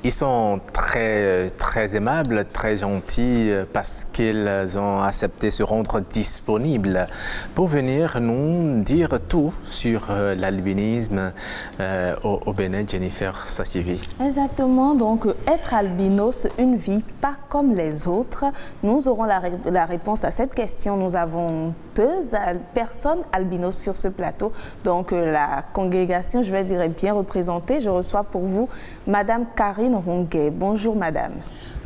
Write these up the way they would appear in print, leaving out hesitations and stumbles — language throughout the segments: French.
Ils sont très aimables, très gentils parce qu'ils ont accepté de se rendre disponibles pour venir nous dire tout sur l'albinisme au Bénin. Jennifer Sachivi. Exactement, donc être albinos, une vie pas comme les autres. Nous aurons la réponse à cette question. Nous avons 2 personnes albinos sur ce plateau. Donc la congrégation, je vais dire, est bien représentée. Je reçois pour vous Madame Karine Ronguet. Bonjour Madame.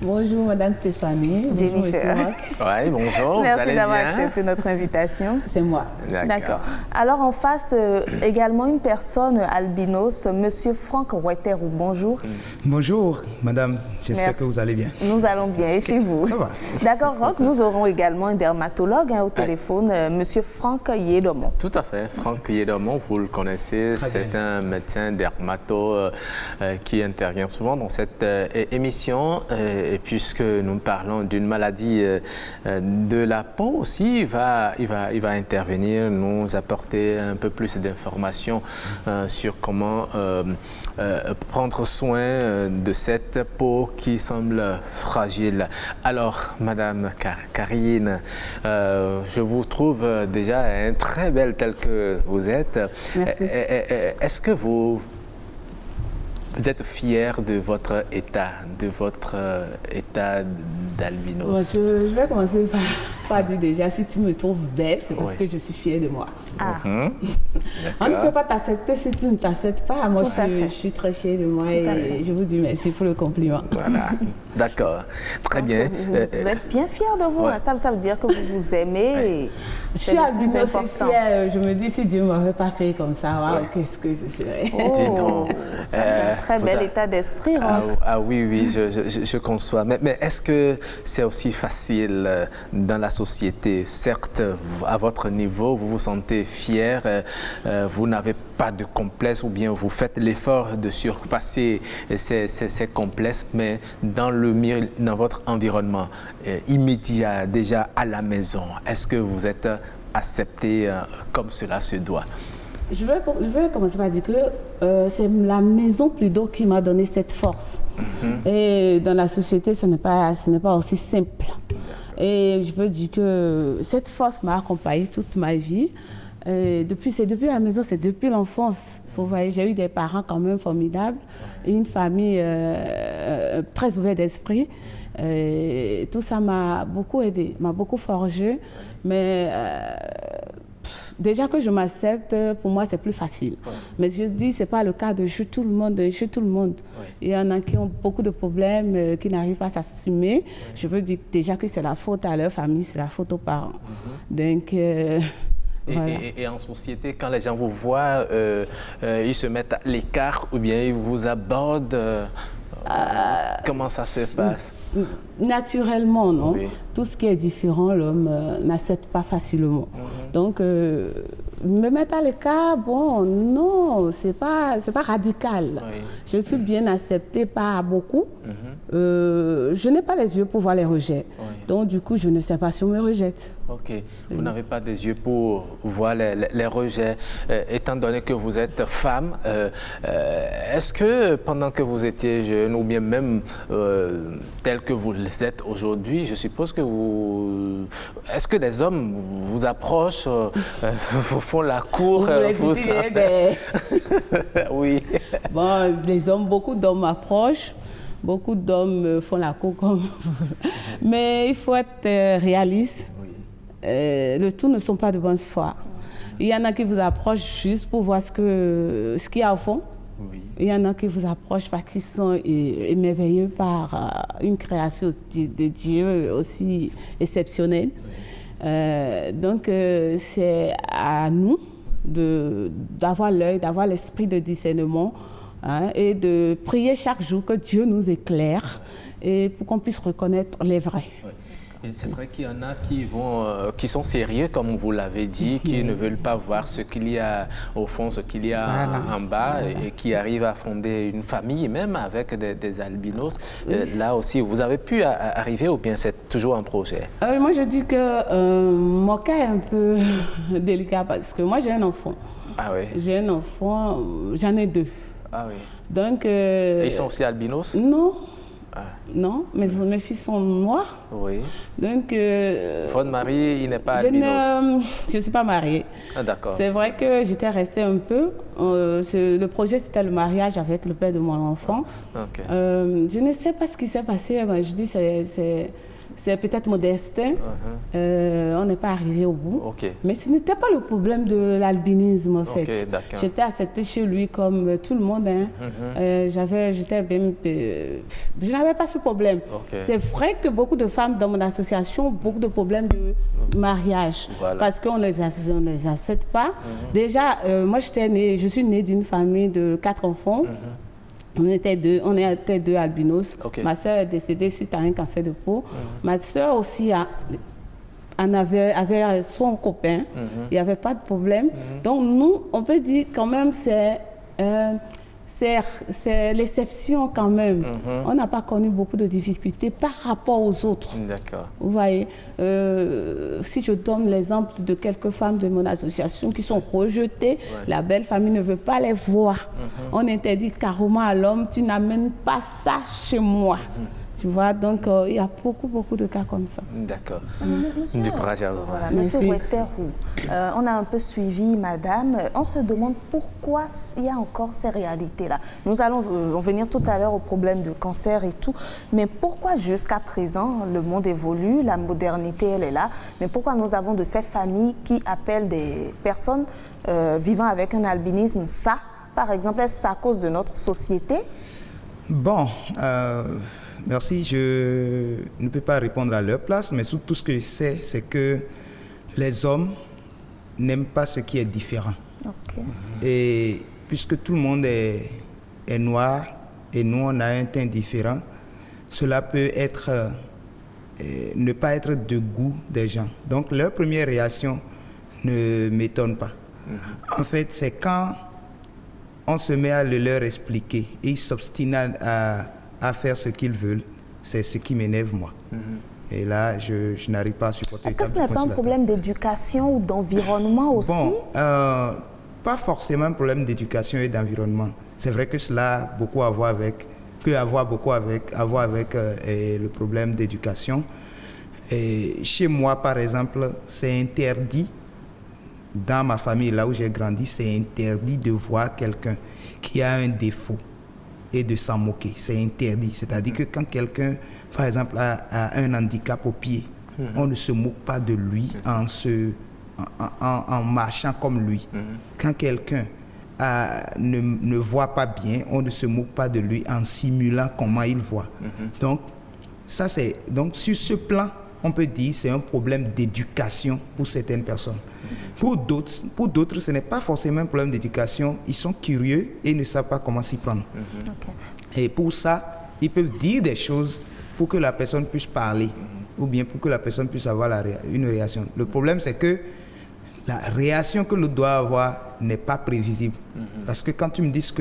Bonjour Madame Stéphanie. Jennifer. Oui, bonjour. Merci d'avoir accepté notre invitation. C'est moi. D'accord. Alors en face, également une personne albinos, Monsieur Franck Rouetterou. Bonjour. Bonjour Madame, j'espère que vous allez bien. Nous allons bien, et chez vous? Ça va. D'accord, Roch, nous aurons également un dermatologue au téléphone, Monsieur Franck Yedomon. Tout à fait, Franck Yedomon, vous le connaissez, c'est un médecin dermato qui intervient souvent dans cette émission. Et puisque nous parlons d'une maladie de la peau aussi, il va intervenir, nous apporter un peu plus d'informations sur comment prendre soin de cette peau qui semble fragile. Alors, Madame Karine, je vous trouve déjà très belle telle que vous êtes. Merci. Est-ce que vous êtes fière de votre état d'albinos? Bon, je vais commencer par dire déjà, si tu me trouves belle, c'est parce que je suis fière de moi. On ne peut pas t'accepter si tu ne t'acceptes pas. Moi, je suis très fière de moi et je vous dis merci pour le compliment. Voilà, d'accord. Très bien. Vous êtes bien fière de vous, ça veut dire que vous vous aimez. Je suis albinos, c'est fière. Je me dis, si Dieu ne m'avait pas créé comme ça, qu'est-ce que je serais? Dis donc. C'est un très bel état d'esprit. Oui, je conçois. Mais est-ce que c'est aussi facile dans la société? Certes, à votre niveau, vous vous sentez fier, vous n'avez pas de complexe ou bien vous faites l'effort de surpasser ces complexes, mais dans votre environnement immédiat, déjà à la maison, est-ce que vous êtes accepté comme cela se doit? Je vais commencer par dire que c'est la maison plutôt qui m'a donné cette force. Et dans la société, ce n'est pas aussi simple. Et je peux dire que cette force m'a accompagnée toute ma vie. C'est depuis la maison, c'est depuis l'enfance. Vous voyez, j'ai eu des parents quand même formidables et une famille très ouverte d'esprit. Tout ça m'a beaucoup aidé, m'a beaucoup forgé. Mais déjà que je m'accepte, pour moi, c'est plus facile. Mais je dis, ce n'est pas le cas de chez tout le monde. Il y en a qui ont beaucoup de problèmes, qui n'arrivent pas à s'assumer. Je veux dire déjà que c'est la faute à leur famille, c'est la faute aux parents. Donc, voilà. Et en société, quand les gens vous voient, ils se mettent à l'écart ou bien ils vous abordent comment ça se passe? Naturellement, non. Oui. Tout ce qui est différent, l'homme n'accepte pas facilement. Donc, me mettre à l'écart, bon, non, c'est pas radical. Oui. Je suis bien acceptée par beaucoup. Je n'ai pas les yeux pour voir les rejets. Oui. Donc, du coup, je ne sais pas si on me rejette. Ok. Vous n'avez pas des yeux pour voir les rejets. Étant donné que vous êtes femme, est-ce que pendant que vous étiez jeune ou bien même tel que vous êtes aujourd'hui, je suppose que vous... Est-ce que les hommes vous approchent, vous font la cour? Oui. Bon, les hommes, beaucoup d'hommes m'approchent. Beaucoup d'hommes font la cour comme... Mais il faut être réaliste. Oui. Le tout ne sont pas de bonne foi. Il y en a qui vous approchent juste pour voir ce qu'il y a au fond. Oui. Il y en a qui vous approchent parce qu'ils sont émerveillés par une création de Dieu aussi exceptionnelle. Oui. Donc, c'est à nous d'avoir l'œil, d'avoir l'esprit de discernement, et de prier chaque jour que Dieu nous éclaire et pour qu'on puisse reconnaître les vrais. Oui. Et c'est vrai qu'il y en a qui sont sérieux, comme vous l'avez dit, qui ne veulent pas voir ce qu'il y a au fond, ce qu'il y a en bas, et qui arrivent à fonder une famille, même avec des albinos. Là aussi, vous avez pu arriver ou bien c'est toujours un projet? Moi, je dis que mon cas est un peu délicat parce que moi, j'ai un enfant. Ah oui? J'ai un enfant, j'en ai 2. Ah oui. Donc, Ils sont aussi albinos? Non. Non, mes fils sont noirs. Oui. Donc, Votre mari, il n'est pas albinos? Je ne suis pas mariée. Ah, d'accord. C'est vrai que j'étais restée un peu. Le projet, c'était le mariage avec le père de mon enfant. Okay. Je ne sais pas ce qui s'est passé. Je dis c'est peut-être mon destin. On n'est pas arrivé au bout. Okay. Mais ce n'était pas le problème de l'albinisme, en fait. Okay, j'étais acceptée chez lui comme tout le monde. Hein. Je n'avais pas ce problème. Okay. C'est vrai que beaucoup de femmes dans mon association ont beaucoup de problèmes de mariage. Voilà. Parce qu'on ne les accepte pas. Déjà, moi, je suis née d'une famille de 4 enfants. On était deux albinos. Okay. Ma soeur est décédée suite à un cancer de peau. Ma soeur aussi avait son copain. Il n'y avait pas de problème. Donc nous, on peut dire quand même c'est l'exception quand même. On n'a pas connu beaucoup de difficultés par rapport aux autres. D'accord. Vous voyez, si je donne l'exemple de quelques femmes de mon association qui sont rejetées, la belle famille ne veut pas les voir. On interdit carrément à l'homme, tu n'amènes pas ça chez moi. Tu vois, donc il y a beaucoup de cas comme ça. D'accord. Du courage à vous. Voilà, Monsieur Ouetterou, on a un peu suivi Madame. On se demande pourquoi il y a encore ces réalités-là. Nous allons venir tout à l'heure au problème de cancer et tout. Mais pourquoi jusqu'à présent, le monde évolue, la modernité, elle est là. Mais pourquoi nous avons de ces familles qui appellent des personnes vivant avec un albinisme ça, par exemple, est-ce à cause de notre société? Bon, merci. Je ne peux pas répondre à leur place, mais tout ce que je sais, c'est que les hommes n'aiment pas ce qui est différent. Okay. Et puisque tout le monde est noir et nous, on a un teint différent, cela peut être, ne pas être de goût des gens. Donc, leur première réaction ne m'étonne pas. En fait, c'est quand on se met à le leur expliquer et ils s'obstinent à faire ce qu'ils veulent, c'est ce qui m'énerve moi. Et là, je n'arrive pas à supporter. Est-ce que ce n'est pas un problème d'éducation ou d'environnement aussi? Bon, pas forcément un problème d'éducation et d'environnement. C'est vrai que cela peut avoir beaucoup à voir avec le problème d'éducation. Chez moi, par exemple, c'est interdit. Dans ma famille, là où j'ai grandi, c'est interdit de voir quelqu'un qui a un défaut et de s'en moquer. C'est interdit. C'est-à-dire que quand quelqu'un, par exemple, a un handicap au pied, on ne se moque pas de lui en marchant comme lui. Quand quelqu'un ne voit pas bien, on ne se moque pas de lui en simulant comment il voit. Donc, sur ce plan, on peut dire que c'est un problème d'éducation pour certaines personnes. Pour d'autres, ce n'est pas forcément un problème d'éducation. Ils sont curieux et ils ne savent pas comment s'y prendre. Et pour ça, ils peuvent dire des choses pour que la personne puisse parler ou bien pour que la personne puisse avoir une réaction. Le problème, c'est que la réaction que l'autre doit avoir n'est pas prévisible. Parce que quand tu me dis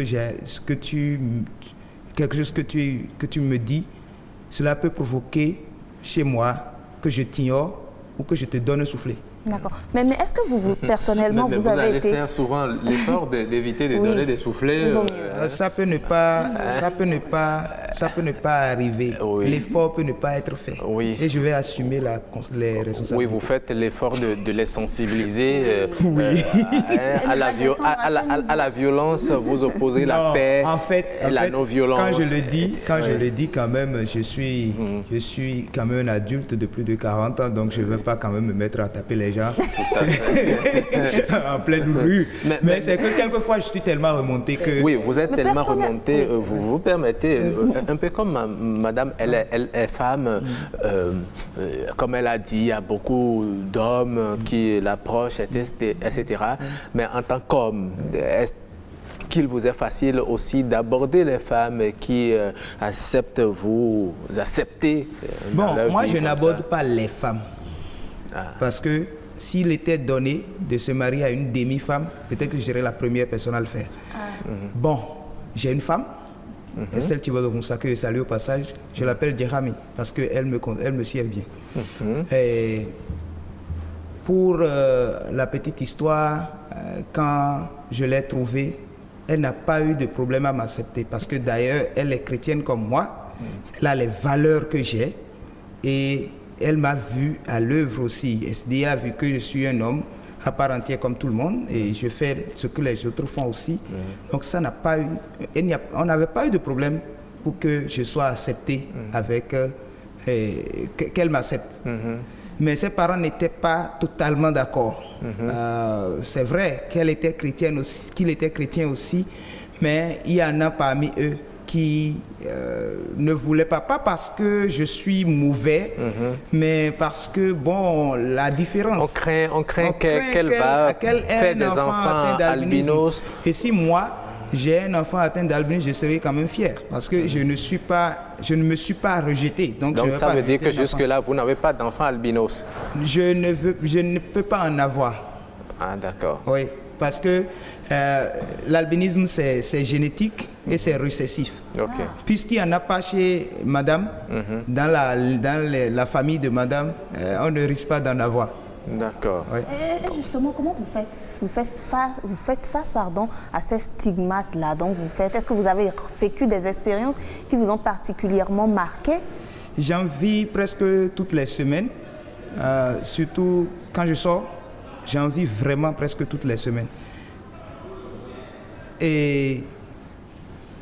quelque chose que tu me dis, cela peut provoquer chez moi que je t'ignore ou que je te donne un soufflet. D'accord. Mais est-ce que vous personnellement, vous avez été... Vous allez faire souvent l'effort d'éviter de donner des soufflets. Ça peut ne pas arriver. L'effort peut ne pas être fait. Et je vais assumer les responsabilités. Oui, vous faites l'effort de les sensibiliser à la violence, vous opposez la paix et la non-violence. Quand je le dis quand même, je suis quand même un adulte de plus de 40 ans, donc je ne vais pas quand même me mettre à taper les gens en pleine rue. Mais c'est que quelquefois, je suis tellement remonté que... Oui, vous êtes tellement remonté, vous vous permettez, un peu comme madame, elle est femme, comme elle a dit, il y a beaucoup d'hommes qui l'approchent, etc. Mais en tant qu'homme, est-ce qu'il vous est facile aussi d'aborder les femmes qui vous acceptez moi, je n'aborde pas les femmes. Parce que s'il était donné de se marier à une demi-femme, peut-être que je serais la première personne à le faire. Bon, j'ai une femme, Estelle Thibault-Moussa, que je salue au passage. Je l'appelle Djerami parce qu'elle me sied bien. Et pour la petite histoire, quand je l'ai trouvée, elle n'a pas eu de problème à m'accepter parce que d'ailleurs, elle est chrétienne comme moi. Elle a les valeurs que j'ai et elle m'a vu à l'œuvre aussi. Elle a vu que je suis un homme à part entière comme tout le monde et je fais ce que les autres font aussi. Donc ça n'a pas eu, on n'avait pas eu de problème pour que je sois accepté avec, qu'elle m'accepte. Mais ses parents n'étaient pas totalement d'accord. C'est vrai qu'elle était chrétienne aussi, qu'il était chrétien aussi, mais il y en a parmi eux qui ne voulaient pas parce que je suis mauvais, mais parce que, bon, la différence... On craint qu'elle va faire des enfants albinos. Et si moi, j'ai un enfant atteint d'albinisme, je serai quand même fier, parce que je ne me suis pas rejeté. Donc ça veut dire que jusque-là, vous n'avez pas d'enfant albinos? Je ne peux pas en avoir. Ah, d'accord. Oui. Parce que l'albinisme, c'est génétique et c'est récessif. Okay. Puisqu'il n'y en a pas chez madame, dans la famille de madame, on ne risque pas d'en avoir. D'accord. Oui. Et justement, comment vous faites face à ces stigmates-là? Donc, est-ce que vous avez vécu des expériences qui vous ont particulièrement marqué? J'en vis presque toutes les semaines, surtout quand je sors. J'en vis vraiment presque toutes les semaines. Et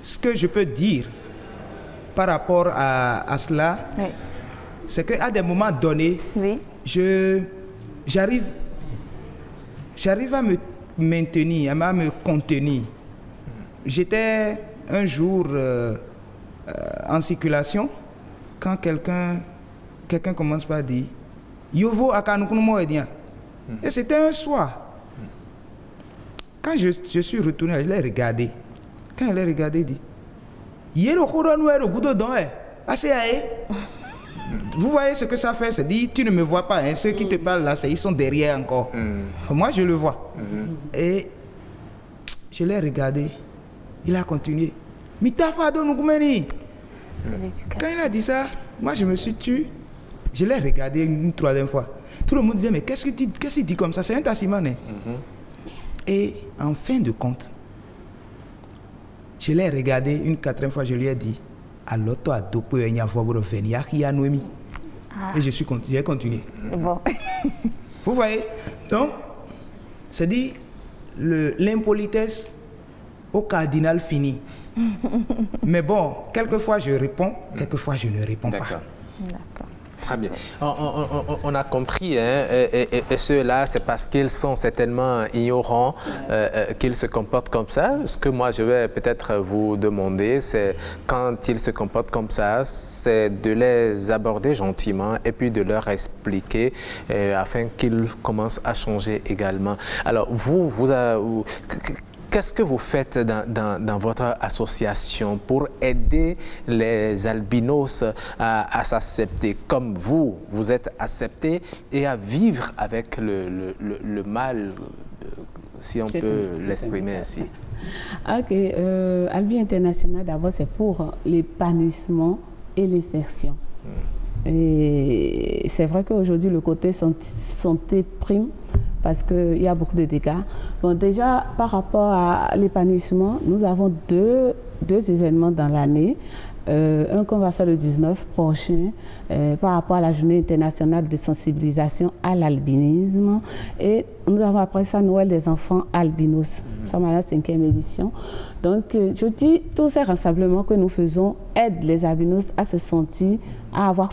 ce que je peux dire par rapport à cela, oui, c'est qu'à des moments donnés, oui, j'arrive à me maintenir, à me contenir. J'étais un jour en circulation quand quelqu'un commence par dire « Yovo akanukunumo edien ». Et c'était un soir. Quand je suis retourné, je l'ai regardé. Quand je l'ai regardé, il dit vous voyez ce que ça fait? C'est dit, tu ne me vois pas. Hein. Ceux qui te parlent là, ils sont derrière encore. Moi, je le vois. Et je l'ai regardé. Il a continué. Quand il a dit ça, moi, je me suis tué. Je l'ai regardé une troisième fois. Tout le monde disait, mais qu'est-ce qu'il dit comme ça? C'est un tassimane. Et en fin de compte, je l'ai regardé une quatrième fois, je lui ai dit, et j'ai continué. Bon. Vous voyez? Donc, c'est dit, l'impolitesse au cardinal fini. Mais bon, quelquefois je réponds, quelquefois je ne réponds pas. D'accord. Très bien. On a compris, hein, et ceux-là, c'est parce qu'ils sont certainement ignorants qu'ils se comportent comme ça. Ce que moi, je vais peut-être vous demander, c'est quand ils se comportent comme ça, c'est de les aborder gentiment et puis de leur expliquer afin qu'ils commencent à changer également. Alors, qu'est-ce que vous faites dans votre association pour aider les albinos à s'accepter comme vous êtes acceptés et à vivre avec le mal, si on peut l'exprimer ainsi? Ok, Albi International, d'abord, c'est pour l'épanouissement et l'insertion. Et c'est vrai qu'aujourd'hui, le côté santé prime parce qu'il y a beaucoup de dégâts. Bon, déjà, par rapport à l'épanouissement, nous avons deux événements dans l'année. Un qu'on va faire le 19 prochain par rapport à la journée internationale de sensibilisation à l'albinisme. Et nous avons après ça Noël des enfants albinos. Ça va la 5e édition. Donc, je dis, tous ces rassemblements que nous faisons aident les albinos à se sentir, à avoir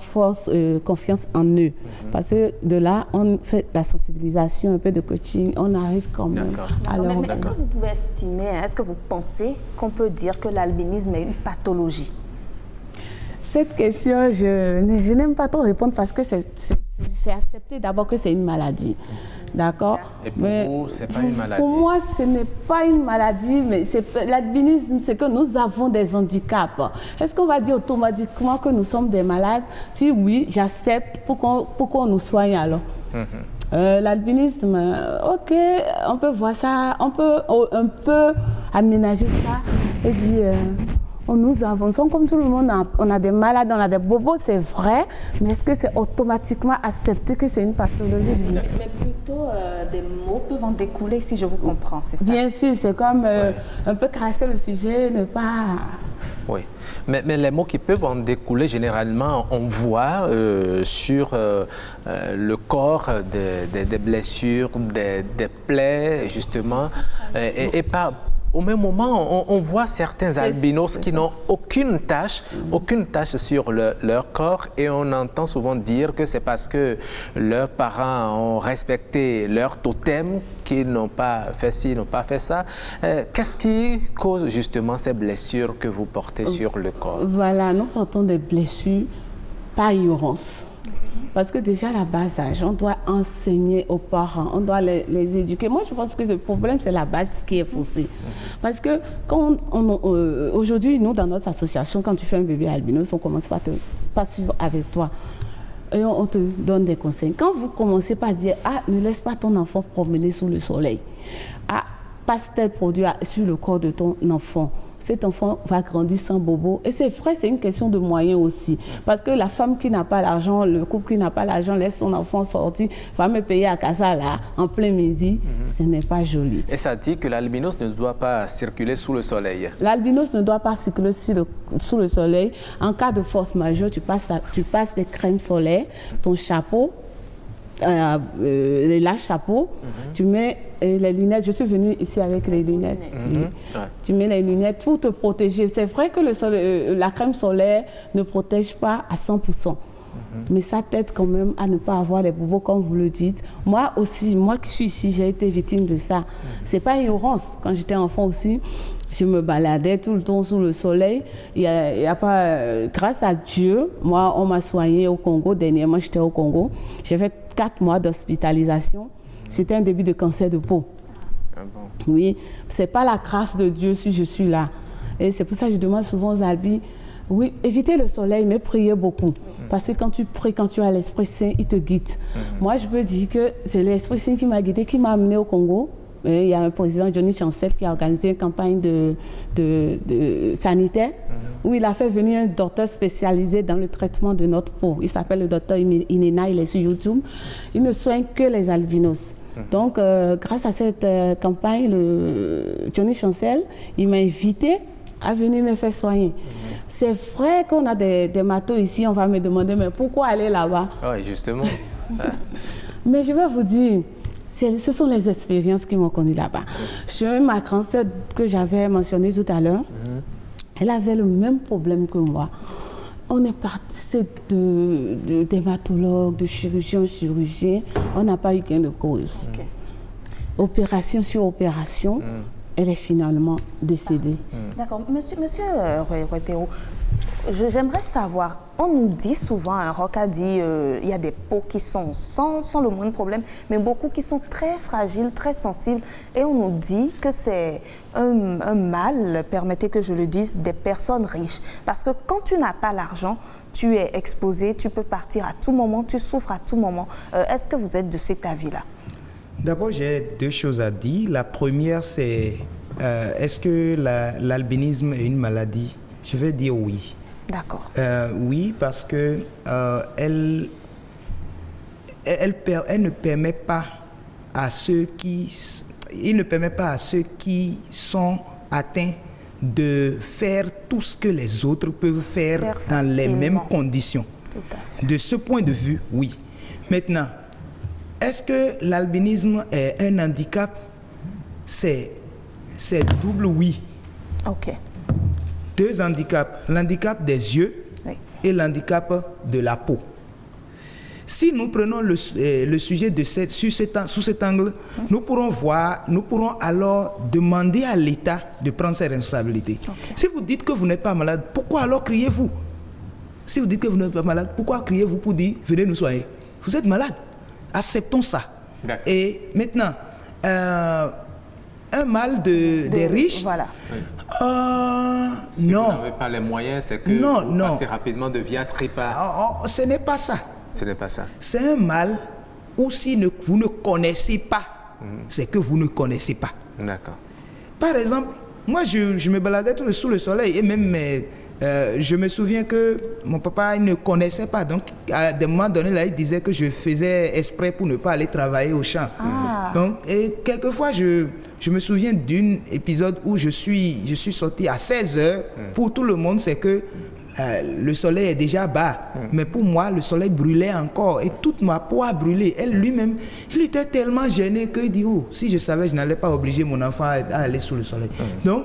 confiance en eux. Parce que de là, on fait la sensibilisation, un peu de coaching, on arrive quand même. Alors, mais est-ce que vous pouvez estimer, est-ce que vous pensez qu'on peut dire que l'albinisme est une pathologie? Cette question, je n'aime pas trop répondre parce que c'est accepté d'abord que c'est une maladie. D'accord? Et pour vous, ce n'est pas une maladie? Pour moi, ce n'est pas une maladie, mais l'albinisme, c'est que nous avons des handicaps. Est-ce qu'on va dire automatiquement que nous sommes des malades? Si oui, j'accepte pour qu'on nous soigne alors. L'albinisme, ok, on peut voir ça, on peut un peu aménager ça et dire... nous sommes comme tout le monde, on a des malades, on a des bobos, c'est vrai, mais est-ce que c'est automatiquement accepté que c'est une pathologie? Mais plutôt, des mots peuvent en découler, si je vous comprends, c'est ça? Bien sûr, c'est comme un peu crasser le sujet, ne pas... Oui, mais les mots qui peuvent en découler, généralement, on voit sur le corps des blessures, des plaies, justement, et pas... Au même moment, on voit certains albinos qui n'ont aucune tache sur leur corps, et on entend souvent dire que c'est parce que leurs parents ont respecté leur totem qu'ils n'ont pas fait ci, n'ont pas fait ça. Qu'est-ce qui cause justement ces blessures que vous portez sur le corps? Voilà, nous portons des blessures par ignorance. Parce que déjà, à la base âge, on doit enseigner aux parents, on doit les éduquer. Moi, je pense que le problème, c'est la base qui est faussée. Parce que quand aujourd'hui, nous, dans notre association, quand tu fais un bébé albinos, on commence par pas suivre avec toi. Et on te donne des conseils. Quand vous commencez par dire, ne laisse pas ton enfant promener sous le soleil. Passe tel produit sur le corps de ton enfant. Cet enfant va grandir sans bobo. Et c'est vrai, c'est une question de moyens aussi. Parce que la femme qui n'a pas l'argent, le couple qui n'a pas l'argent, laisse son enfant sortir, va me payer à casa là, en plein midi. Ce n'est pas joli. Et ça dit que l'albinos ne doit pas circuler sous le soleil. L'albinos ne doit pas circuler sous le soleil. En cas de force majeure, tu passes des crèmes solaires, ton chapeau, les chapeau, tu mets les lunettes. Je suis venue ici avec les lunettes. Tu mets les lunettes pour te protéger. C'est vrai que la crème solaire ne protège pas à 100%. Mais ça t'aide quand même à ne pas avoir les bobos comme vous le dites. Moi aussi, moi qui suis ici, j'ai été victime de ça. C'est pas ignorance. Quand j'étais enfant aussi, je me baladais tout le temps sous le soleil. Il y a pas, grâce à Dieu, moi, on m'a soignée au Congo. Dernièrement, j'étais au Congo. J'ai fait 4 mois d'hospitalisation. C'était un début de cancer de peau. Ah bon? Oui, c'est pas la grâce de Dieu si je suis là. Et c'est pour ça que je demande souvent aux albis, oui, évitez le soleil, mais priez beaucoup. Parce que quand tu pries, quand tu as l'Esprit Saint, il te guide. Moi, je peux dire que c'est l'Esprit Saint qui m'a guidé, qui m'a amené au Congo. Il y a un président, Johnny Chancel, qui a organisé une campagne de sanitaire où il a fait venir un docteur spécialisé dans le traitement de notre peau. Il s'appelle le docteur Inena, il est sur YouTube. Il ne soigne que les albinos. Donc, grâce à cette campagne, Johnny Chancel, il m'a invité à venir me faire soigner. C'est vrai qu'on a des matos ici, on va me demander, mais pourquoi aller là-bas? Oui, justement. Mais je vais vous dire, ce sont les expériences qui m'ont connue là-bas. Ma grande sœur que j'avais mentionnée tout à l'heure, elle avait le même problème que moi. On est parti de dermatologue, de chirurgien en chirurgien, on n'a pas eu gain de cause. Opération sur opération, elle est finalement décédée. D'accord. Monsieur Roitero, j'aimerais savoir, on nous dit souvent, Roch a dit, il y a des peaux qui sont sans le moindre problème, mais beaucoup qui sont très fragiles, très sensibles, et on nous dit que c'est un mal, permettez que je le dise, des personnes riches. Parce que quand tu n'as pas l'argent, tu es exposé, tu peux partir à tout moment, tu souffres à tout moment. Est-ce que vous êtes de cet avis-là? D'abord, j'ai 2 choses à dire. La première, c'est est-ce que l'albinisme est une maladie? Je vais dire oui. D'accord. Oui, parce que elle ne permet pas à ceux il ne permet pas à ceux qui sont atteints de faire tout ce que les autres peuvent faire dans les mêmes conditions. Tout à fait. De ce point de vue, oui. Maintenant, est-ce que l'albinisme est un handicap? C'est double oui. OK. 2 handicaps. L'handicap des yeux et l'handicap de la peau. Si nous prenons le sujet sous cet angle, nous pourrons alors demander à l'État de prendre ses responsabilités. Okay. Si vous dites que vous n'êtes pas malade, pourquoi alors criez-vous? Si vous dites que vous n'êtes pas malade, pourquoi criez-vous pour dire venez nous soigner? Vous êtes malade. Acceptons ça. Et maintenant, un mal des riches. Voilà. Si non. vous n'avez pas les moyens, c'est que vous passez rapidement de vie à trépas. Ce n'est pas ça. Ce n'est pas ça. C'est un mal où si vous ne connaissez pas, c'est que vous ne connaissez pas. D'accord. Par exemple, Moi, je me baladais sous le soleil et même je me souviens que mon papa il ne connaissait pas. Donc, à des moments donnés, là, il disait que je faisais exprès pour ne pas aller travailler au champ. Donc, et quelquefois, je me souviens d'un épisode où je suis sorti à 16h. Pour tout le monde, c'est que le soleil est déjà bas. Mais pour moi, le soleil brûlait encore. Et toute ma peau a brûlé. Elle lui-même, il était tellement gêné qu'il dit, oh, si je savais, je n'allais pas obliger mon enfant à aller sous le soleil. Donc,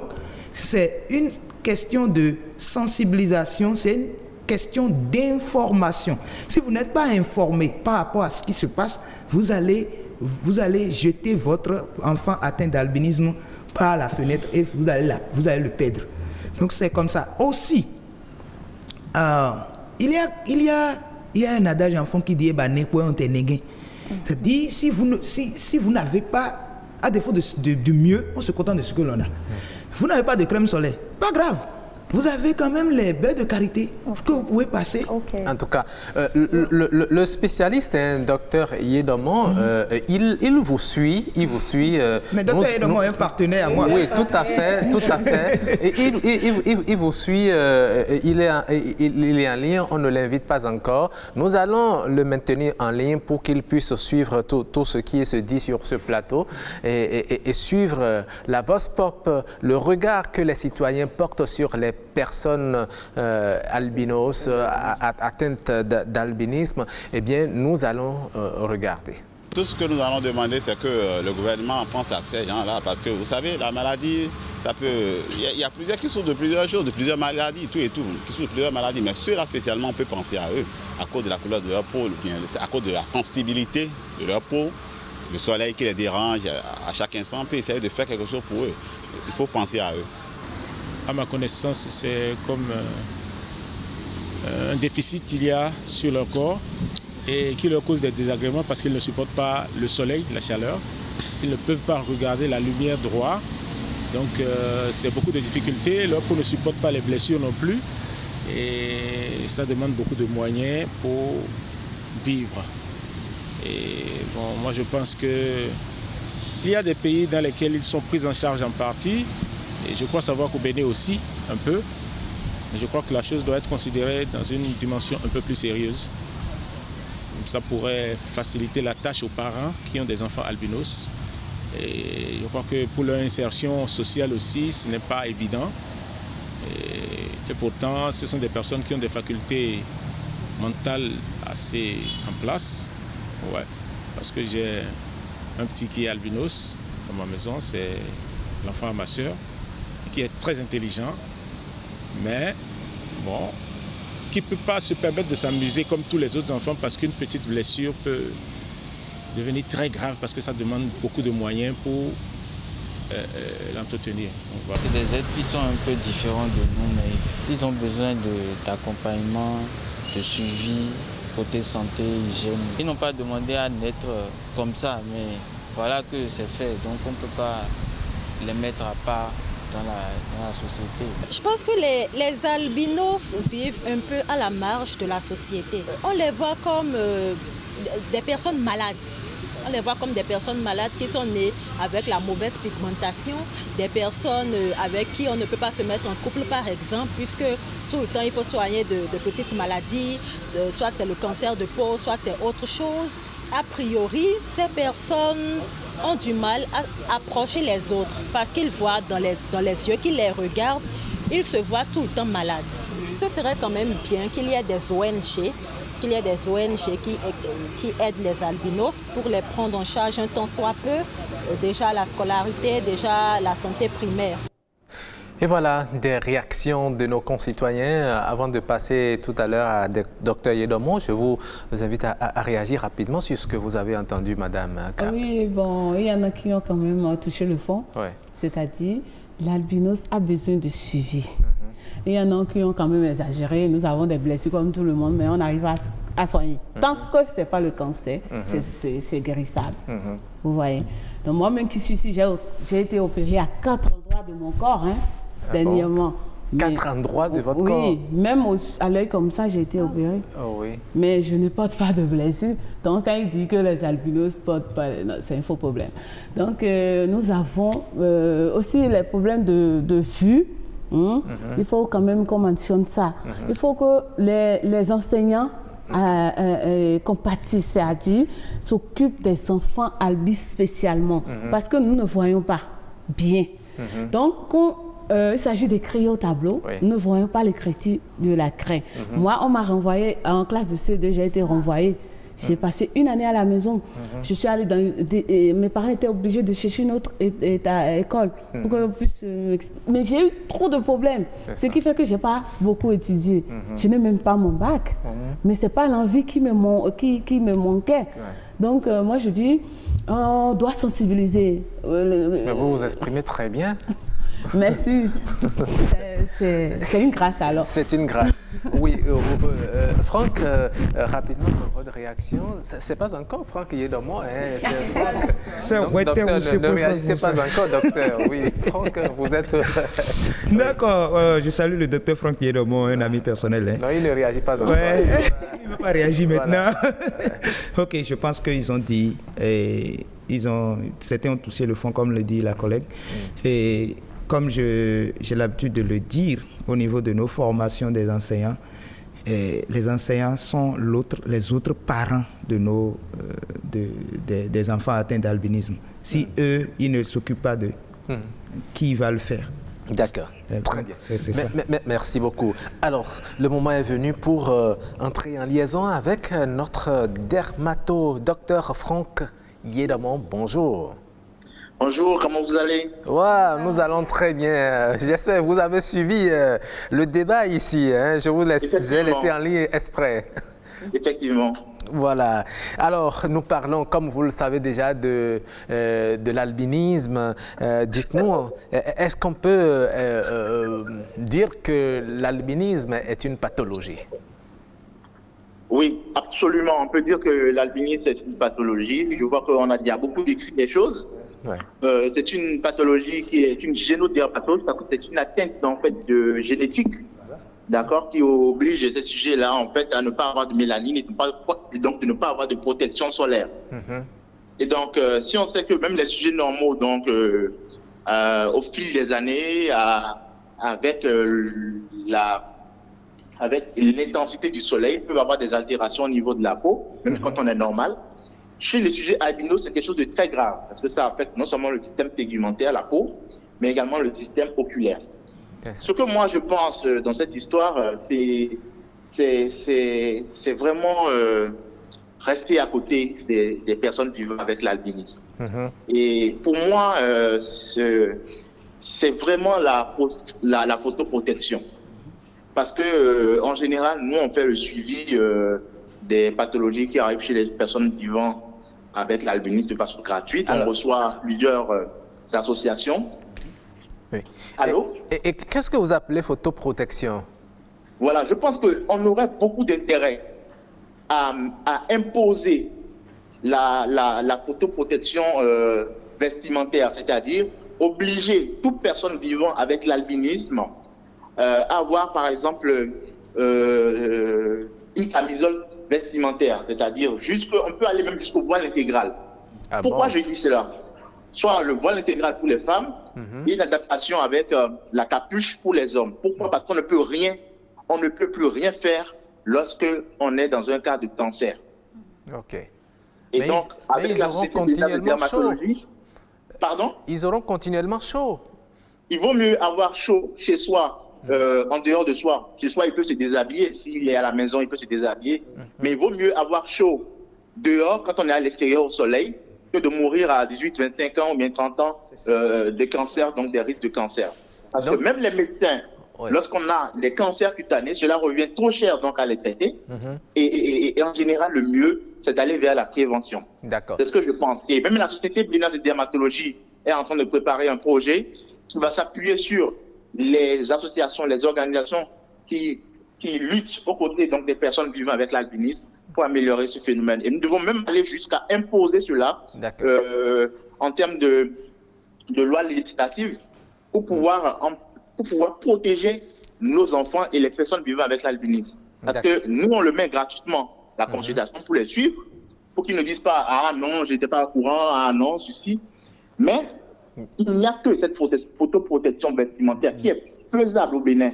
c'est une question de sensibilisation, c'est une question d'information. Si vous n'êtes pas informé par rapport à ce qui se passe, vous allez jeter votre enfant atteint d'albinisme par la fenêtre et vous allez le perdre. Donc c'est comme ça. Aussi, il y a un adage en fond qui dit c'est-à-dire si vous n'avez pas, à défaut de mieux, on se contente de ce que l'on a. Vous n'avez pas de crème solaire, pas grave. Vous avez quand même les beurres de karité que vous pouvez passer. En tout cas, le spécialiste, docteur Yedomon, il vous suit. Mais docteur Yedomon est un partenaire à moi. Oui, tout à fait. Et il vous suit, il est en ligne, on ne l'invite pas encore. Nous allons le maintenir en ligne pour qu'il puisse suivre tout ce qui se dit sur ce plateau et suivre la Vox Pop, le regard que les citoyens portent sur les personnes albinos atteintes d'albinisme. Eh bien, nous allons regarder. Tout ce que nous allons demander, c'est que le gouvernement pense à ces gens-là, parce que vous savez, la maladie, ça peut... Il y a plusieurs qui souffrent de plusieurs choses, de plusieurs maladies, tout, qui souffrent de plusieurs maladies, mais ceux-là spécialement, on peut penser à eux, à cause de la couleur de leur peau, bien, à cause de la sensibilité de leur peau, le soleil qui les dérange à chaque instant, on peut essayer de faire quelque chose pour eux. Il faut penser à eux. À ma connaissance, c'est comme un déficit qu'il y a sur leur corps et qui leur cause des désagréments parce qu'ils ne supportent pas le soleil, la chaleur. Ils ne peuvent pas regarder la lumière droit. Donc c'est beaucoup de difficultés. Leur peau ne supporte pas les blessures non plus. Et ça demande beaucoup de moyens pour vivre. Et bon, moi je pense qu'il y a des pays dans lesquels ils sont pris en charge en partie. Et je crois savoir qu'au Bénin aussi, un peu. Mais je crois que la chose doit être considérée dans une dimension un peu plus sérieuse. Ça pourrait faciliter la tâche aux parents qui ont des enfants albinos. Et je crois que pour leur insertion sociale aussi, ce n'est pas évident. Et pourtant, ce sont des personnes qui ont des facultés mentales assez en place. Ouais. Parce que j'ai un petit qui est albinos dans ma maison, c'est l'enfant à ma soeur, qui est très intelligent, mais bon, qui ne peut pas se permettre de s'amuser comme tous les autres enfants parce qu'une petite blessure peut devenir très grave parce que ça demande beaucoup de moyens pour l'entretenir. Voilà. C'est des êtres qui sont un peu différents de nous, mais ils ont besoin d'accompagnement, de suivi, côté santé, hygiène. Ils n'ont pas demandé à naître comme ça, mais voilà que c'est fait, donc on ne peut pas les mettre à part dans la société. Je pense que les albinos vivent un peu à la marge de la société. On les voit comme des personnes malades. On les voit comme des personnes malades qui sont nées avec la mauvaise pigmentation, des personnes avec qui on ne peut pas se mettre en couple par exemple, puisque tout le temps il faut soigner de petites maladies, soit c'est le cancer de peau, soit c'est autre chose. A priori, ces personnes ont du mal à approcher les autres parce qu'ils voient dans les yeux qui les regardent, ils se voient tout le temps malades. Ce serait quand même bien qu'il y ait des ONG, qui aident les albinos pour les prendre en charge un temps soit peu, déjà la scolarité, déjà la santé primaire. Et voilà des réactions de nos concitoyens. Avant de passer tout à l'heure à Dr Yedomon, je vous invite à réagir rapidement sur ce que vous avez entendu, Madame Cap. Oui, bon, il y en a qui ont quand même touché le fond. Ouais. C'est-à-dire, l'albinos a besoin de suivi. Il y en a qui ont quand même exagéré. Nous avons des blessures comme tout le monde, mais on arrive à soigner. Tant que ce n'est pas le cancer, c'est guérissable. Vous voyez. Donc moi-même qui suis ici, j'ai été opérée à 4 endroits de mon corps, dernièrement. 4 endroits de votre corps? Oui, même à l'œil comme ça, j'ai été opérée. Oh, oui. Mais je ne porte pas de blessure. Donc, quand il dit que les albinos ne portent pas, c'est un faux problème. Donc, nous avons aussi les problèmes de vue. Il faut quand même qu'on mentionne ça. Il faut que les enseignants compatissent, c'est-à-dire s'occupent des enfants albis spécialement, parce que nous ne voyons pas bien. Donc, quand il s'agit d'écrire au tableau, nous ne voyons pas l'écriture de la craie. Moi, on m'a renvoyé en classe de CE2, j'ai été renvoyée. J'ai passé une année à la maison. Je suis allée mes parents étaient obligés de chercher une autre école pour que je puisse. Mais j'ai eu trop de problèmes. Ce qui fait que je n'ai pas beaucoup étudié. Je n'ai même pas mon bac. Mais ce n'est pas l'envie qui me manquait. Donc, moi, je dis, on doit sensibiliser. Mais vous vous exprimez très bien. Merci. C'est une grâce alors. C'est une grâce. Oui, Franck, rapidement, votre réaction, c'est pas encore Franck Yédomo, c'est Franck. Docteur, ne réagissez pas encore, docteur. Oui, Franck, vous êtes... D'accord, je salue le docteur Franck Yédomo, un ami personnel. Non, il ne réagit pas encore. Il ne veut pas réagir maintenant. Ok, je pense qu'ils ont dit, certains ont touché le fond, comme le dit la collègue. Et comme j'ai l'habitude de le dire au niveau de nos formations des enseignants, les enseignants sont les autres parents de des enfants atteints d'albinisme. Si eux, ils ne s'occupent pas d'eux, qui va le faire? D'accord, très bien. Merci beaucoup. Alors, le moment est venu pour entrer en liaison avec notre dermato-docteur Franck Yédomo. Bonjour. Bonjour, comment vous allez? Ouais, nous allons très bien. J'espère que vous avez suivi le débat ici. Hein. Je vous ai laissé en ligne exprès. Effectivement. Voilà. Alors, nous parlons, comme vous le savez déjà, de l'albinisme. Dites-nous, est-ce qu'on peut dire que l'albinisme est une pathologie? Oui, absolument. On peut dire que l'albinisme est une pathologie. Je vois qu'on a déjà beaucoup décrit des choses. Ouais. C'est une pathologie qui est une génodermatose, parce que c'est une atteinte en fait de génétique, d'accord, qui oblige ces sujets-là en fait à ne pas avoir de mélanine et donc de ne pas avoir de protection solaire. Et donc, si on sait que même les sujets normaux, donc au fil des années, avec l'intensité du soleil, peuvent avoir des altérations au niveau de la peau, même quand on est normal. Chez les sujets albinos, c'est quelque chose de très grave, parce que ça affecte non seulement le système tegumentaire, la peau, mais également le système oculaire. Ce que moi je pense dans cette histoire, c'est vraiment rester à côté des personnes vivant avec l'albinisme. Et pour moi, c'est vraiment la photoprotection. Parce que en général, nous, on fait le suivi des pathologies qui arrivent chez les personnes vivant avec l'albinisme de façon gratuite. On reçoit plusieurs associations. Oui. Allô? Et qu'est-ce que vous appelez photoprotection? Voilà, je pense qu'on aurait beaucoup d'intérêt à imposer la photoprotection vestimentaire, c'est-à-dire obliger toute personne vivant avec l'albinisme à avoir, par exemple, une camisole vestimentaire, c'est-à-dire on peut aller même jusqu'au voile intégral. Pourquoi je dis cela? Soit le voile intégral pour les femmes et l'adaptation avec la capuche pour les hommes. Pourquoi? Parce qu'on ne peut plus rien faire lorsque on est dans un cas de cancer. Ok. Et donc, avec la société de dermatologie, pardon? Ils auront continuellement chaud. Il vaut mieux avoir chaud chez soi. En dehors de soi. Chez soi, il peut se déshabiller. S'il est à la maison, il peut se déshabiller. Mais il vaut mieux avoir chaud dehors quand on est à l'extérieur au soleil que de mourir à 18, 25 ans ou bien 30 ans de cancer, donc des risques de cancer. Parce que même les médecins, lorsqu'on a les cancers cutanés, cela revient trop cher donc à les traiter. Et en général, le mieux, c'est d'aller vers la prévention. D'accord. C'est ce que je pense. Et même la Société Béninoise de dermatologie est en train de préparer un projet qui va s'appuyer sur les associations, les organisations qui luttent aux côtés donc, des personnes vivant avec l'albinisme pour améliorer ce phénomène. Et nous devons même aller jusqu'à imposer cela en termes de loi législative pour pouvoir protéger nos enfants et les personnes vivant avec l'albinisme. Parce que nous, on le met gratuitement, la consultation, pour les suivre, pour qu'ils ne disent pas « Ah non, je n'étais pas au courant, ah non, ceci ». Mais il n'y a que cette photoprotection vestimentaire qui est faisable au Bénin.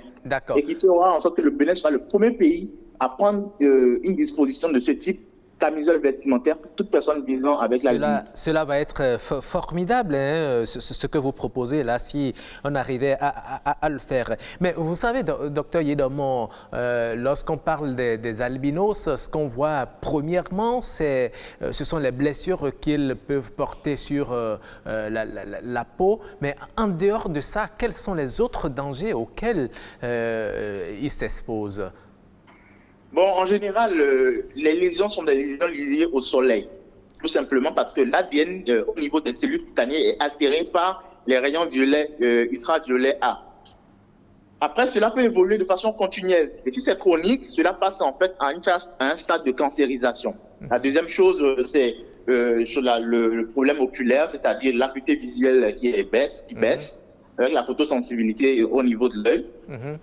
Et qui fera en sorte que le Bénin soit le premier pays à prendre une disposition de ce type, camisole vestimentaire pour toute personne vivant avec l'albinisme. Cela va être formidable, hein, ce que vous proposez là, si on arrivait à le faire. Mais vous savez, docteur Yedomon, lorsqu'on parle des albinos, ce qu'on voit premièrement, ce sont les blessures qu'ils peuvent porter sur la peau. Mais en dehors de ça, quels sont les autres dangers auxquels ils s'exposent? Bon, en général, les lésions sont des lésions liées au soleil. Tout simplement parce que l'ADN au niveau des cellules cutanées est altéré par les rayons violets, ultraviolets A. Après, cela peut évoluer de façon continuelle. Et si c'est chronique, cela passe en fait à un stade de cancérisation. La deuxième chose, c'est le problème oculaire, c'est-à-dire l'acuité visuelle qui baisse. Avec la photosensibilité au niveau de l'œil.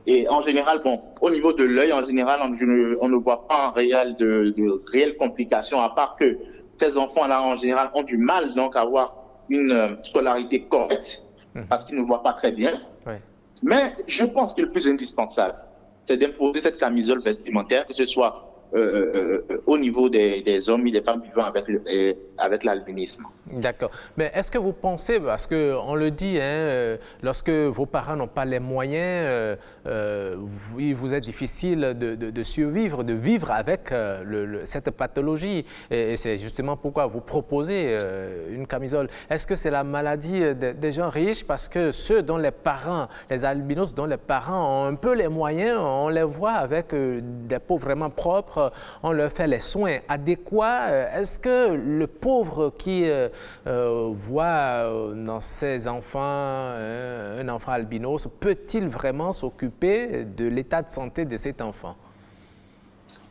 Et en général, au niveau de l'œil, on ne voit pas de réelles complications, à part que ces enfants-là, en général, ont du mal donc à avoir une scolarité correcte, parce qu'ils ne voient pas très bien. Mais je pense que le plus indispensable, c'est d'imposer cette camisole vestimentaire, que ce soit au niveau des hommes et des femmes vivant avec l'albinisme. D'accord. Mais est-ce que vous pensez, parce qu'on le dit, hein, lorsque vos parents n'ont pas les moyens, il vous est difficile de survivre, de vivre avec cette pathologie. Et c'est justement pourquoi vous proposez une camisole. Est-ce que c'est la maladie des gens riches? Parce que ceux dont les parents, les albinos dont les parents ont un peu les moyens, on les voit avec des peaux vraiment propres, on leur fait les soins adéquats. Est-ce que le pauvre qui voit dans ses enfants un enfant albinos, peut-il vraiment s'occuper de l'état de santé de cet enfant?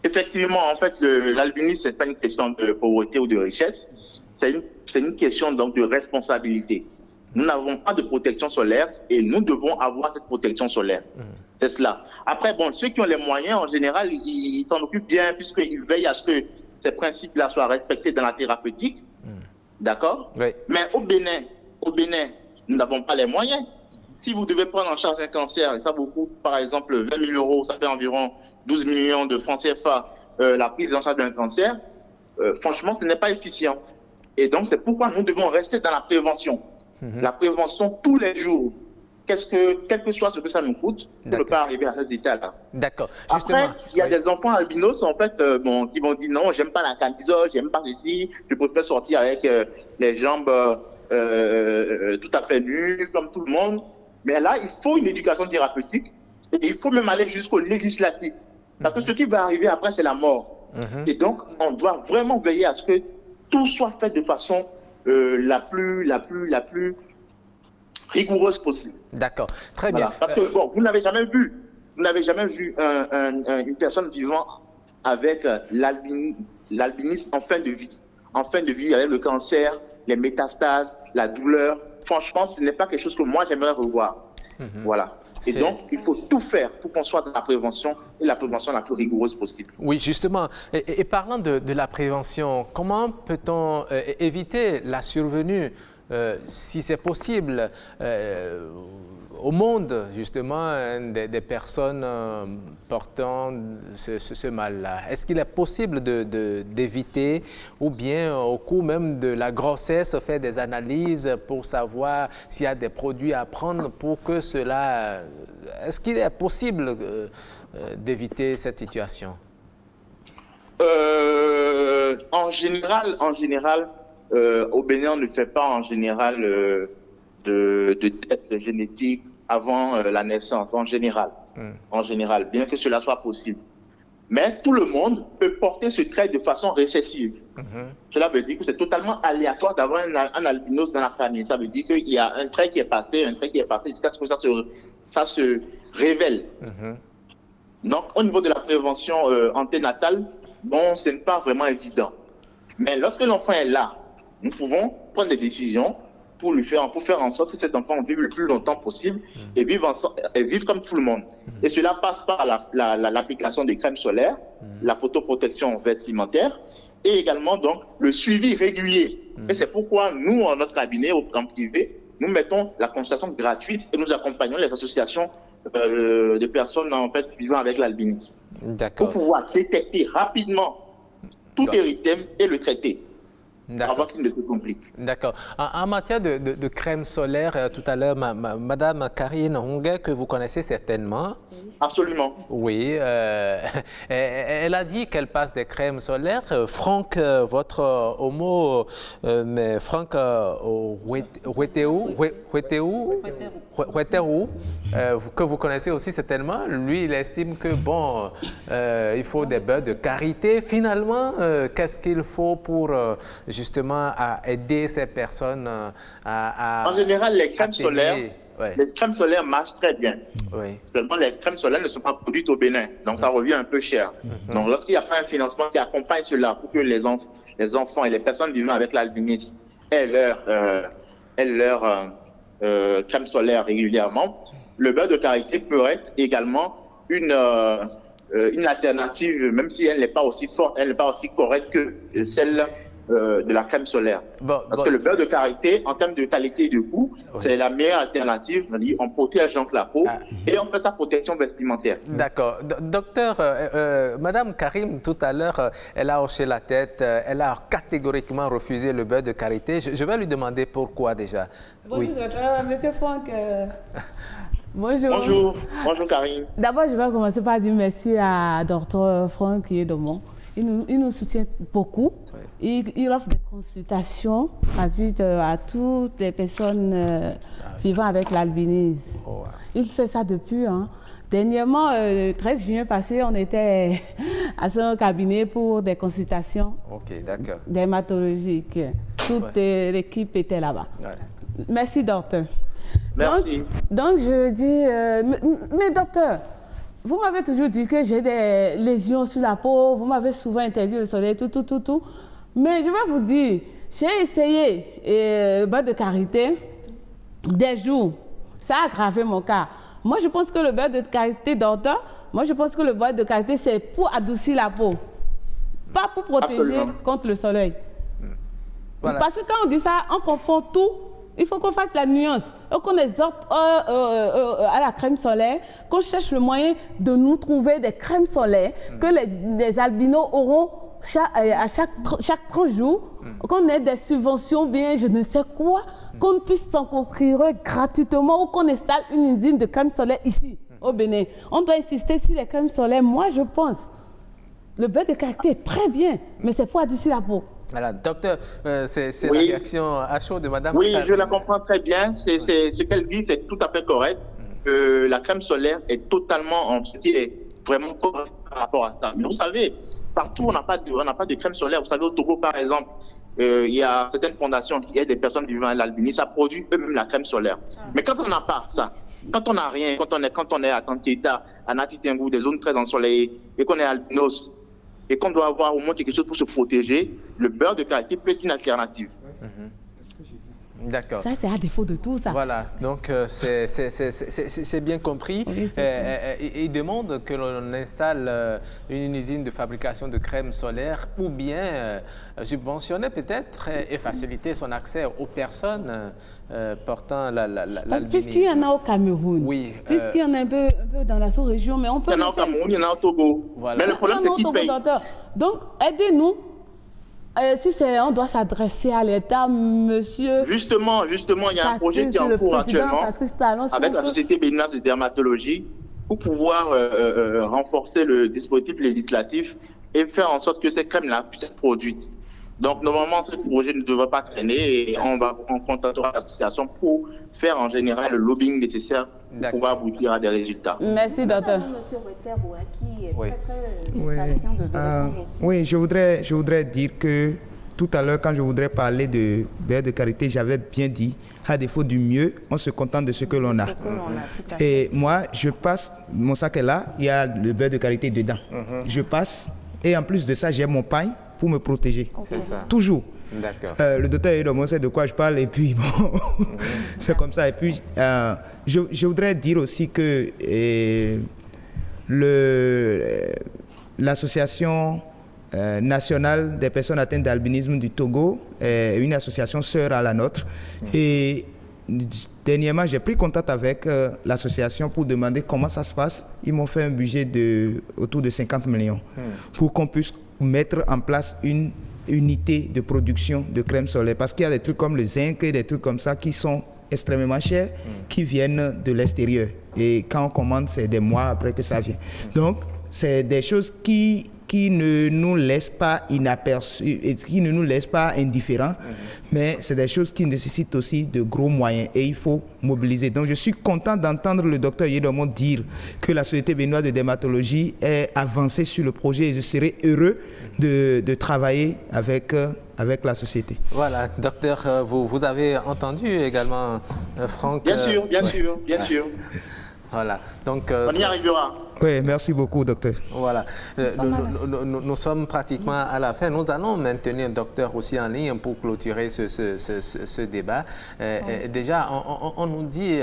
Effectivement, en fait, l'albinisme, ce n'est pas une question de pauvreté ou de richesse, c'est une question donc de responsabilité. Nous n'avons pas de protection solaire et nous devons avoir cette protection solaire. C'est cela. Après, ceux qui ont les moyens, en général, ils s'en occupent bien puisqu'ils veillent à ce que ces principes-là soient respectés dans la thérapeutique. D'accord? Oui. Mais au Bénin, nous n'avons pas les moyens. Si vous devez prendre en charge un cancer, et ça vous coûte par exemple 20 000 euros, ça fait environ 12 millions de francs CFA, la prise en charge d'un cancer, franchement, ce n'est pas efficient. Et donc, c'est pourquoi nous devons rester dans la prévention. La prévention tous les jours, quel que soit ce que ça nous coûte, pour ne pas arriver à ces états-là. D'accord. Après, il y a des enfants albinos, en fait, qui vont dire non, j'aime pas la camisole, j'aime pas ceci, je préfère sortir avec les jambes tout à fait nues, comme tout le monde. Mais là, il faut une éducation thérapeutique et il faut même aller jusqu'au législatif. Parce que ce qui va arriver après, c'est la mort. Et donc, on doit vraiment veiller à ce que tout soit fait de façon la plus rigoureuse possible. D'accord, très bien. Parce que vous n'avez jamais vu une personne vivant avec l'albinisme en fin de vie, avec le cancer, les métastases, la douleur. Franchement, ce n'est pas quelque chose que moi j'aimerais revoir. Voilà. Et donc, il faut tout faire pour qu'on soit dans la prévention et la prévention la plus rigoureuse possible. Oui, justement. Et parlant de la prévention, comment peut-on éviter la survenue, si c'est possible, au monde, justement, des personnes portant ce mal-là? Est-ce qu'il est possible d'éviter, ou bien au cours même de la grossesse, faire des analyses pour savoir s'il y a des produits à prendre pour que cela... Est-ce qu'il est possible d'éviter cette situation? En général, au Bénin, on ne fait pas en général de tests génétiques avant la naissance, en général, bien que cela soit possible. Mais tout le monde peut porter ce trait de façon récessive. Cela veut dire que c'est totalement aléatoire d'avoir un albinos dans la famille. Ça veut dire qu'il y a un trait qui est passé, jusqu'à ce que ça se révèle. Donc, au niveau de la prévention anténatale, ce n'est pas vraiment évident. Mais lorsque l'enfant est là, nous pouvons prendre des décisions pour faire en sorte que cet enfant vive le plus longtemps possible et vive comme tout le monde. Et cela passe par l'application des crèmes solaires, la photoprotection vestimentaire et également donc le suivi régulier. Et c'est pourquoi nous, en notre cabinet, au plan privé, nous mettons la consultation gratuite et nous accompagnons les associations de personnes en fait vivant avec l'albinisme pour pouvoir détecter rapidement tout érythème et le traiter. Avant qu'il ne se complique. D'accord. En matière de crème solaire, tout à l'heure, Madame Karine Honguet, que vous connaissez certainement. Absolument. Oui. Elle a dit qu'elle passe des crèmes solaires. Franck, votre homo, Franck Hueterou, que vous connaissez aussi certainement, lui, il estime que, bon, il faut des beurres de karité. Finalement, qu'est-ce qu'il faut pour justement à aider ces personnes à En général, les crèmes solaires marchent très bien. Seulement, les crèmes solaires ne sont pas produites au Bénin, donc ça revient un peu cher. Donc, lorsqu'il n'y a pas un financement qui accompagne cela pour que les enfants et les personnes vivant avec l'albinisme aient leur crème solaire régulièrement, le beurre de karité peut être également une alternative, même si elle n'est pas aussi forte, elle n'est pas aussi correcte que celle de la crème solaire. Parce que le beurre de karité, en termes de qualité et de goût, c'est la meilleure alternative. On protège donc la peau et on fait sa protection vestimentaire. D'accord. Docteur, Madame Karim, tout à l'heure, elle a hoché la tête, elle a catégoriquement refusé le beurre de karité. Je vais lui demander pourquoi déjà. Bonjour, Monsieur Franck. Bonjour. Bonjour, Karine. D'abord, je vais commencer par dire merci à Dr. Franck Yédomon. Il nous soutient beaucoup. Il offre des consultations à toutes les personnes vivant avec l'albinisme. Il fait ça depuis. Dernièrement, le 13 juin passé, on était à son cabinet pour des consultations dermatologiques. Toute l'équipe était là-bas. Merci, docteur. Merci. Donc je dis, mais docteur, vous m'avez toujours dit que j'ai des lésions sur la peau, vous m'avez souvent interdit le soleil, tout. Mais je vais vous dire, j'ai essayé le beurre de karité des jours. Ça a aggravé mon cas. Moi, je pense que le beurre de karité, docteur, le beurre de karité, c'est pour adoucir la peau, pas pour protéger contre le soleil. Voilà. Parce que quand on dit ça, on confond tout. Il faut qu'on fasse la nuance, qu'on exhorte à la crème solaire, qu'on cherche le moyen de nous trouver des crèmes solaires que les albinos auront chaque 30 jours, qu'on ait des subventions, bien je ne sais quoi, qu'on puisse s'en procurer gratuitement ou qu'on installe une usine de crème solaire ici, au Bénin. On doit insister sur les crèmes solaires. Moi, je pense, le beurre de karité est très bien, mais c'est pour adoucir la peau. Voilà, docteur, c'est la réaction à chaud de Madame. Oui, je la comprends très bien. Ce qu'elle dit, c'est tout à fait correct. La crème solaire est totalement, qui est vraiment correcte par rapport à ça. Mais vous savez, partout, on n'a pas de crème solaire. Vous savez, au Togo, par exemple, il y a certaines fondations qui aident les personnes vivant à l'albinisme, ça produit eux-mêmes la crème solaire. Mais quand on n'a pas ça, quand on n'a rien, quand on est à Tantita, à Natitingou, des zones très ensoleillées, et qu'on est albinos, et qu'on doit avoir au moins quelque chose pour se protéger, le beurre de karité peut être une alternative. D'accord. Ça, c'est à défaut de tout ça. Voilà, donc c'est bien compris. Oui, il demande que l'on installe une usine de fabrication de crème solaire ou bien subventionner peut-être et faciliter son accès aux personnes portant l'albinisme. Puisqu'il y en a au Cameroun, puisqu'il y en a un peu dans la sous-région, mais on peut... Il y en a au Cameroun, il y en a au Togo. Voilà. Mais le problème, c'est qui paye. Donc, aidez-nous. Si on doit s'adresser à l'État, monsieur... Justement, il y a un projet qui est en cours actuellement avec la Société béninoise de dermatologie pour pouvoir renforcer le dispositif législatif et faire en sorte que ces crèmes-là puissent être produites. Donc, normalement, ce projet ne devrait pas traîner et on contactera l'association pour faire en général le lobbying nécessaire pour pouvoir aboutir à des résultats. Merci, docteur. Monsieur Hueterou, qui est très patient de répondre aussi. Oui, je voudrais dire que tout à l'heure, quand je voudrais parler de beurre de karité, j'avais bien dit, à défaut du mieux, on se contente de ce que l'on a. Et moi, je passe, mon sac est là, il y a le beurre de karité dedans. Je passe, et en plus de ça, j'ai mon paille pour me protéger. C'est ça. Toujours. D'accord. Le docteur Yedomo sait de quoi je parle et puis bon, c'est comme ça. Et puis, je voudrais dire aussi que l'association nationale des personnes atteintes d'albinisme du Togo est une association sœur à la nôtre. Et dernièrement, j'ai pris contact avec l'association pour demander comment ça se passe. Ils m'ont fait un budget autour de 50 millions pour qu'on puisse mettre en place une unité de production de crème solaire. Parce qu'il y a des trucs comme le zinc et des trucs comme ça qui sont extrêmement chers, qui viennent de l'extérieur. Et quand on commande, c'est des mois après que ça vient. Donc, c'est des choses qui ne nous laissent pas inaperçus, et qui ne nous laissent pas indifférents, mais c'est des choses qui nécessitent aussi de gros moyens et il faut mobiliser. Donc je suis content d'entendre le docteur Yedomo dire que la Société béninoise de dermatologie est avancée sur le projet et je serai heureux de travailler avec la société. Voilà, docteur, vous avez entendu également Franck. Bien sûr. Voilà, donc... on y arrivera. Oui, merci beaucoup, docteur. Voilà, nous sommes pratiquement à la fin. Nous allons maintenir le docteur aussi en ligne pour clôturer ce débat. Déjà, on nous dit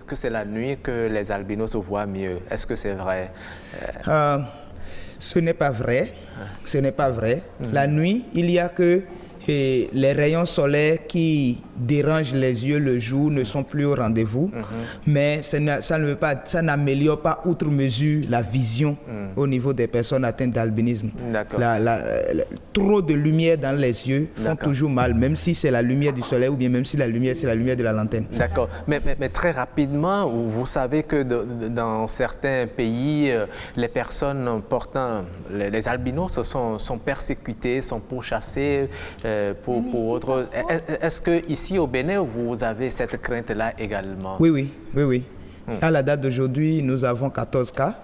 que c'est la nuit que les albinos se voient mieux. Est-ce que c'est vrai? Ce n'est pas vrai. Ce n'est pas vrai. La nuit, il y a que les rayons solaires qui dérangent les yeux le jour ne sont plus au rendez-vous, mais ça n'améliore pas outre mesure la vision au niveau des personnes atteintes d'albinisme. Trop de lumière dans les yeux font toujours mal, même si c'est la lumière du soleil ou bien même si c'est la lumière de la lanterne. D'accord, mais très rapidement, vous savez que dans certains pays, les personnes portant les albinos sont persécutées, sont pourchassées pour autres. Est-ce que ici au Bénin, vous avez cette crainte-là également? Oui. À la date d'aujourd'hui, nous avons 14 cas,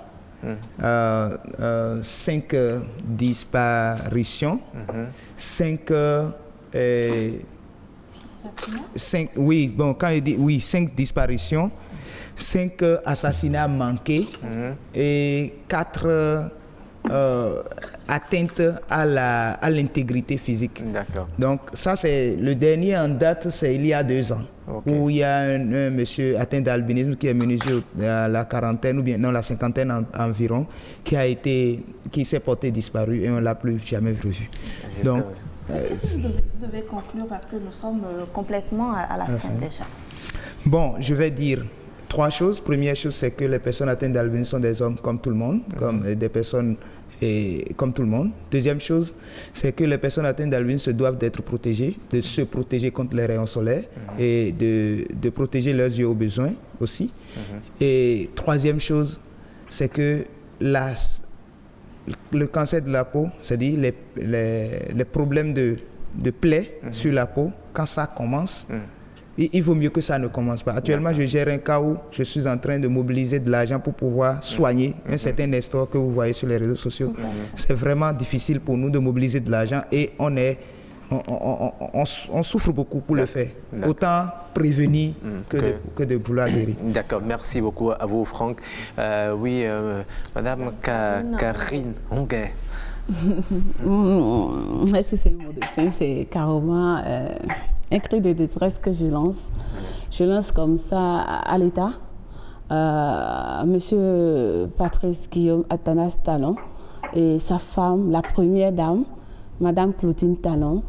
5 disparitions, 5 disparitions, 5 assassinats manqués et 4 atteintes à l'intégrité physique. Donc ça, c'est le dernier en date, c'est il y a 2 ans, où il y a un monsieur atteint d'albinisme qui est mesuré à la quarantaine ou bien non la cinquantaine environ, qui s'est porté disparu et on l'a plus jamais revu. Donc vous devez conclure parce que nous sommes complètement à la fin déjà. Bon, je vais dire 3 choses. Première chose, c'est que les personnes atteintes d'albinisme sont des hommes comme tout le monde, comme des personnes comme tout le monde. Deuxième chose, c'est que les personnes atteintes d'albinisme doivent d'être protégées, de se protéger contre les rayons solaires et de protéger leurs yeux au besoin aussi. Et troisième chose, c'est que le cancer de la peau, c'est-à-dire les problèmes de plaies sur la peau, quand ça commence, il vaut mieux que ça ne commence pas. Actuellement, je gère un cas où je suis en train de mobiliser de l'argent pour pouvoir soigner un certain Nestor que vous voyez sur les réseaux sociaux. C'est vraiment difficile pour nous de mobiliser de l'argent et on souffre beaucoup pour le faire. Autant prévenir que de vouloir guérir. D'accord, merci beaucoup à vous, Franck. Madame Karine Onguet. Est-ce que c'est un mot de fin? C'est carrément un cri de détresse que je lance. Je lance comme ça à l'État, Monsieur Patrice Guillaume Athanas Talon et sa femme, la première dame, Madame Clotilde Talon,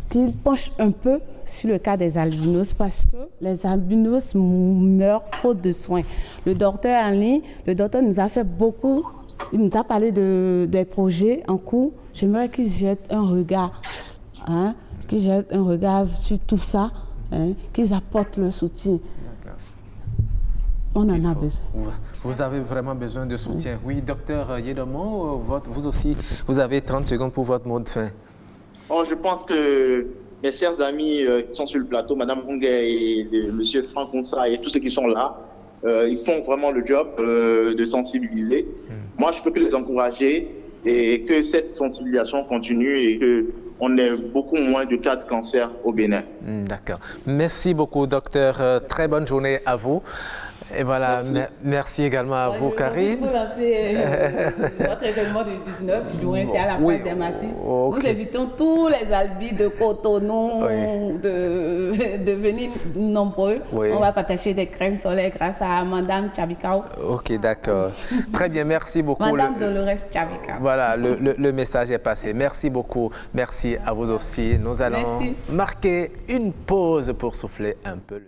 qu'ils penchent un peu sur le cas des albinos parce que les albinos meurent faute de soins. Le docteur en ligne, le docteur nous a fait beaucoup. Il nous a parlé des projets en cours. J'aimerais qu'ils jettent un regard, qu'ils jettent un regard sur tout ça, qu'ils apportent le soutien. On en a besoin. Vous avez vraiment besoin de soutien. Oui, docteur Yedomo, vous aussi, vous avez 30 secondes pour votre mot de fin. Je pense que mes chers amis qui sont sur le plateau, Madame Onguet et Monsieur Franck Onsa et tous ceux qui sont là, ils font vraiment le job de sensibiliser. Moi, je peux que les encourager et que cette sensibilisation continue et qu'on ait beaucoup moins de cas de cancer au Bénin. D'accord. Merci beaucoup, docteur. Très bonne journée à vous. Et voilà, merci également à vous, Karine. Pour lancer notre événement du 19 juin, c'est à la place des Martyrs. Nous invitons tous les albis de Cotonou de venir nombreux. On va partager des crèmes solaires grâce à Madame Chabikao. Ok, d'accord. Très bien, merci beaucoup. Madame Dolores Chabikao. Voilà, le message est passé. Merci beaucoup. Merci à vous aussi. Nous allons marquer une pause pour souffler un peu.